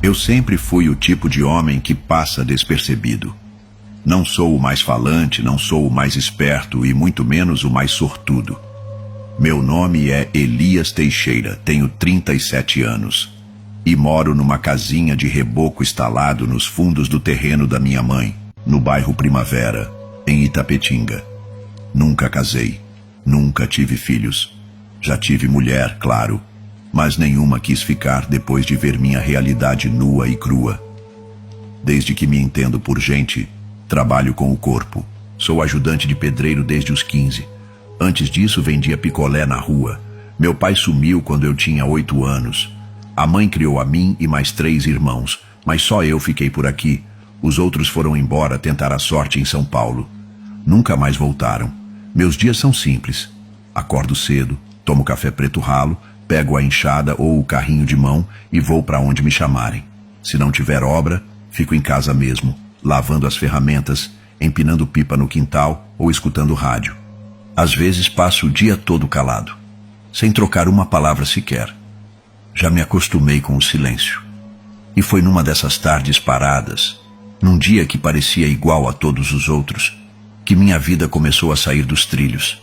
Eu sempre fui o tipo de homem que passa despercebido. Não sou o mais falante, não sou o mais esperto e muito menos o mais sortudo. Meu nome é Elias Teixeira, tenho 37 anos e moro numa casinha de reboco instalado nos fundos do terreno da minha mãe, no bairro Primavera, em Itapetinga. Nunca casei, nunca tive filhos. Já tive mulher, claro, mas nenhuma quis ficar depois de ver minha realidade nua e crua. Desde que me entendo por gente, trabalho com o corpo. Sou ajudante de pedreiro desde os 15. Antes disso, vendia picolé na rua. Meu pai sumiu quando eu tinha 8 anos. A mãe criou a mim e mais 3 irmãos, mas só eu fiquei por aqui. Os outros foram embora tentar a sorte em São Paulo. Nunca mais voltaram. Meus dias são simples. Acordo cedo, tomo café preto ralo, pego a enxada ou o carrinho de mão e vou para onde me chamarem. Se não tiver obra, fico em casa mesmo, lavando as ferramentas, empinando pipa no quintal ou escutando rádio. Às vezes passo o dia todo calado, sem trocar uma palavra sequer. Já me acostumei com o silêncio. E foi numa dessas tardes paradas, num dia que parecia igual a todos os outros, que minha vida começou a sair dos trilhos.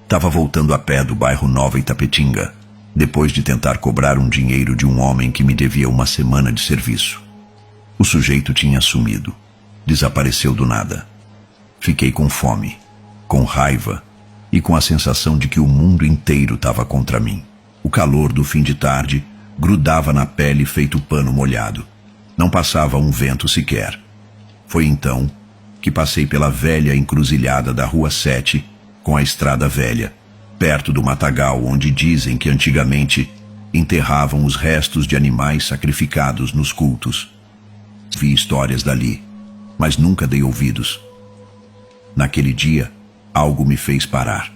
Estava voltando a pé do bairro Nova Itapetinga, depois de tentar cobrar um dinheiro de um homem que me devia uma semana de serviço. O sujeito tinha sumido. Desapareceu do nada. Fiquei com fome, com raiva e com a sensação de que o mundo inteiro estava contra mim. O calor do fim de tarde grudava na pele feito pano molhado. Não passava um vento sequer. Foi então que passei pela velha encruzilhada da Rua 7 com a Estrada Velha, perto do matagal onde dizem que antigamente enterravam os restos de animais sacrificados nos cultos. Vi histórias dali, mas nunca dei ouvidos. Naquele dia, algo me fez parar.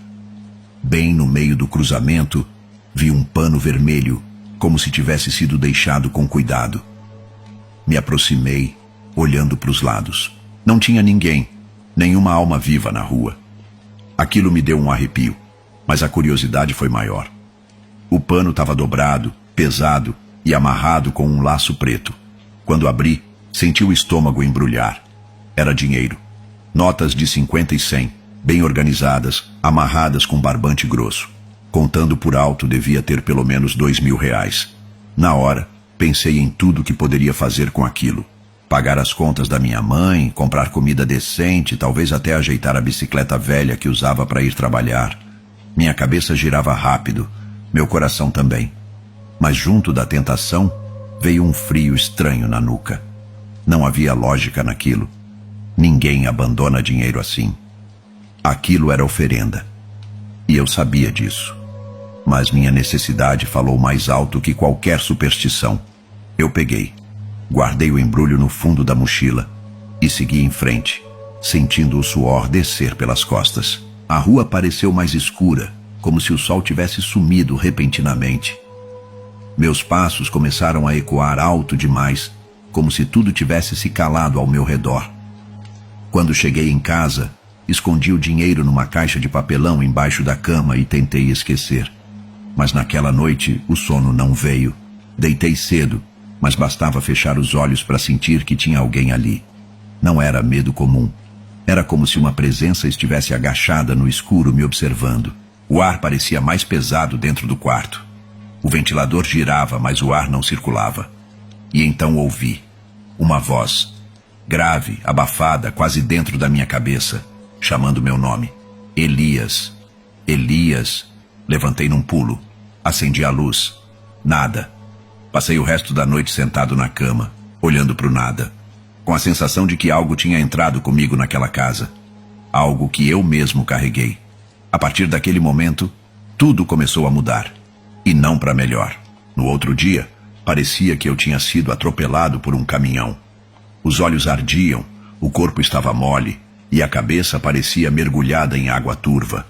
Bem no meio do cruzamento, vi um pano vermelho, como se tivesse sido deixado com cuidado. Me aproximei, olhando para os lados. Não tinha ninguém, nenhuma alma viva na rua. Aquilo me deu um arrepio, mas a curiosidade foi maior. O pano estava dobrado, pesado e amarrado com um laço preto. Quando abri, senti o estômago embrulhar. Era dinheiro. Notas de 50 e 100, bem organizadas, amarradas com barbante grosso. Contando por alto, devia ter pelo menos R$2.000. Na hora, pensei em tudo que poderia fazer com aquilo. Pagar as contas da minha mãe, comprar comida decente, talvez até ajeitar a bicicleta velha que usava para ir trabalhar. Minha cabeça girava rápido, meu coração também. Mas junto da tentação, veio um frio estranho na nuca. Não havia lógica naquilo. Ninguém abandona dinheiro assim. Aquilo era oferenda. E eu sabia disso. Mas minha necessidade falou mais alto que qualquer superstição. Eu peguei, guardei o embrulho no fundo da mochila e segui em frente, sentindo o suor descer pelas costas. A rua pareceu mais escura, como se o sol tivesse sumido repentinamente. Meus passos começaram a ecoar alto demais, como se tudo tivesse se calado ao meu redor. Quando cheguei em casa, escondi o dinheiro numa caixa de papelão embaixo da cama e tentei esquecer. Mas naquela noite o sono não veio. Deitei cedo, mas bastava fechar os olhos para sentir que tinha alguém ali. Não era medo comum. Era como se uma presença estivesse agachada no escuro me observando. O ar parecia mais pesado dentro do quarto. O ventilador girava, mas o ar não circulava. E então ouvi uma voz, grave, abafada, quase dentro da minha cabeça, chamando meu nome. Elias. Elias. Levantei num pulo. Acendi a luz. Nada. Passei o resto da noite sentado na cama, olhando para o nada, com a sensação de que algo tinha entrado comigo naquela casa. Algo que eu mesmo carreguei. A partir daquele momento, tudo começou a mudar. E não para melhor. No outro dia, parecia que eu tinha sido atropelado por um caminhão. Os olhos ardiam, o corpo estava mole e a cabeça parecia mergulhada em água turva.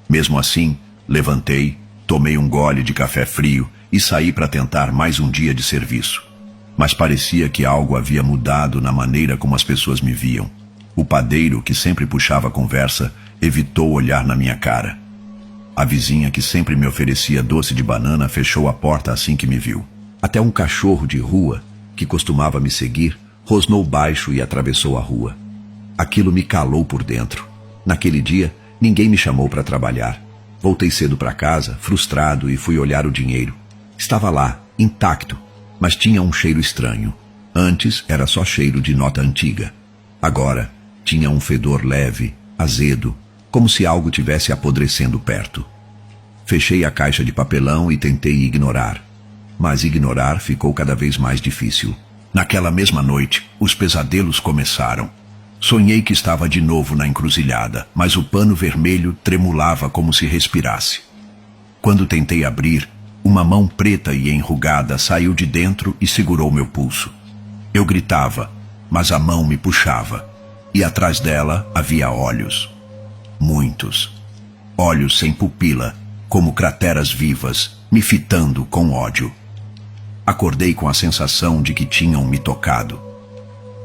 Mesmo assim, levantei, tomei um gole de café frio e saí para tentar mais um dia de serviço. Mas parecia que algo havia mudado na maneira como as pessoas me viam. O padeiro, que sempre puxava a conversa, evitou olhar na minha cara. A vizinha, que sempre me oferecia doce de banana, fechou a porta assim que me viu. Até um cachorro de rua, que costumava me seguir, rosnou baixo e atravessou a rua. Aquilo me calou por dentro. Naquele dia, ninguém me chamou para trabalhar. Voltei cedo para casa, frustrado, e fui olhar o dinheiro. Estava lá, intacto, mas tinha um cheiro estranho. Antes era só cheiro de nota antiga. Agora tinha um fedor leve, azedo, como se algo tivesse apodrecendo perto. Fechei a caixa de papelão e tentei ignorar. Mas ignorar ficou cada vez mais difícil. Naquela mesma noite, os pesadelos começaram. Sonhei que estava de novo na encruzilhada, mas o pano vermelho tremulava como se respirasse. Quando tentei abrir, uma mão preta e enrugada saiu de dentro e segurou meu pulso. Eu gritava, mas a mão me puxava, e atrás dela havia olhos. Muitos. Olhos sem pupila, como crateras vivas, me fitando com ódio. Acordei com a sensação de que tinham me tocado.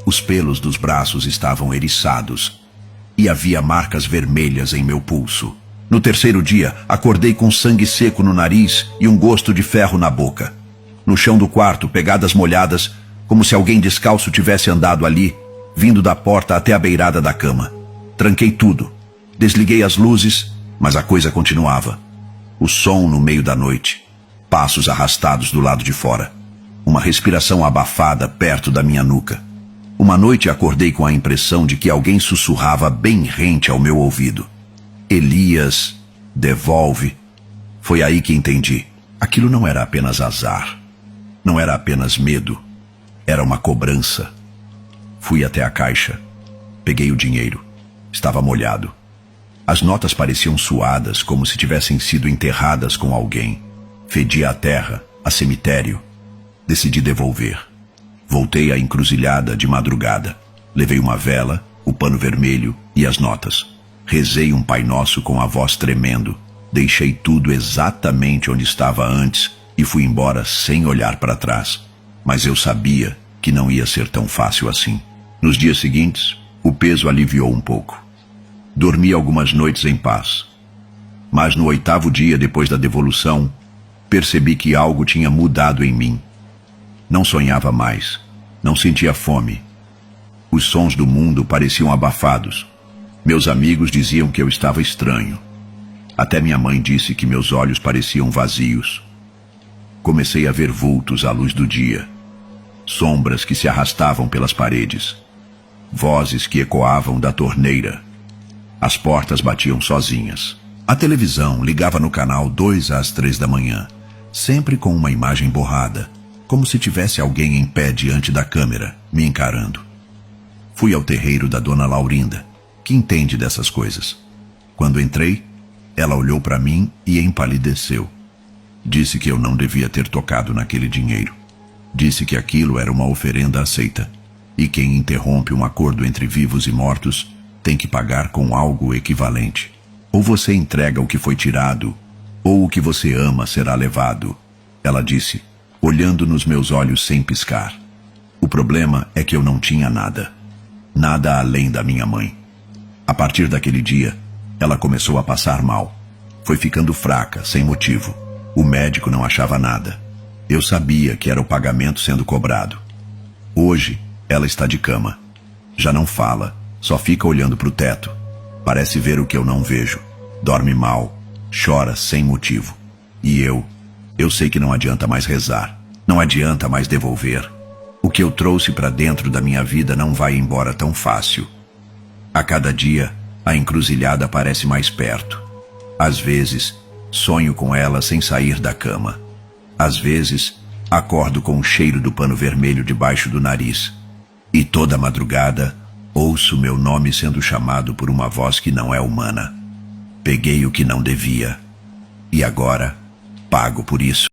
Os pelos dos braços estavam eriçados, e havia marcas vermelhas em meu pulso. No terceiro dia, acordei com sangue seco no nariz e um gosto de ferro na boca. No chão do quarto, pegadas molhadas, como se alguém descalço tivesse andado ali, vindo da porta até a beirada da cama. Tranquei tudo. Desliguei as luzes, mas a coisa continuava. O som no meio da noite. Passos arrastados do lado de fora. Uma respiração abafada perto da minha nuca. Uma noite acordei com a impressão de que alguém sussurrava bem rente ao meu ouvido. Elias, devolve. Foi aí que entendi. Aquilo não era apenas azar. Não era apenas medo. Era uma cobrança. Fui até a caixa. Peguei o dinheiro. Estava molhado. As notas pareciam suadas, como se tivessem sido enterradas com alguém. Fedia a terra, a cemitério. Decidi devolver. Voltei à encruzilhada de madrugada. Levei uma vela, o pano vermelho e as notas. Rezei um Pai Nosso com a voz tremendo. Deixei tudo exatamente onde estava antes e fui embora sem olhar para trás. Mas eu sabia que não ia ser tão fácil assim. Nos dias seguintes, o peso aliviou um pouco. Dormi algumas noites em paz. Mas no 8º dia depois da devolução, percebi que algo tinha mudado em mim. Não sonhava mais. Não sentia fome. Os sons do mundo pareciam abafados. Meus amigos diziam que eu estava estranho. Até minha mãe disse que meus olhos pareciam vazios. Comecei a ver vultos à luz do dia. Sombras que se arrastavam pelas paredes. Vozes que ecoavam da torneira. As portas batiam sozinhas. A televisão ligava no canal 2 às 3 da manhã, sempre com uma imagem borrada, como se tivesse alguém em pé diante da câmera, me encarando. Fui ao terreiro da dona Laurinda, que entende dessas coisas. Quando entrei, ela olhou para mim e empalideceu. Disse que eu não devia ter tocado naquele dinheiro. Disse que aquilo era uma oferenda aceita, e quem interrompe um acordo entre vivos e mortos tem que pagar com algo equivalente. Ou você entrega o que foi tirado, ou o que você ama será levado. Ela disse, olhando nos meus olhos sem piscar. O problema é que eu não tinha nada. Nada além da minha mãe. A partir daquele dia, ela começou a passar mal. Foi ficando fraca, sem motivo. O médico não achava nada. Eu sabia que era o pagamento sendo cobrado. Hoje, ela está de cama. Já não fala, só fica olhando para o teto. Parece ver o que eu não vejo. Dorme mal, chora sem motivo. E eu sei que não adianta mais rezar. Não adianta mais devolver. O que eu trouxe para dentro da minha vida não vai embora tão fácil. A cada dia, a encruzilhada parece mais perto. Às vezes, sonho com ela sem sair da cama. Às vezes, acordo com o cheiro do pano vermelho debaixo do nariz. E toda madrugada, ouço meu nome sendo chamado por uma voz que não é humana. Peguei o que não devia. E agora, pago por isso.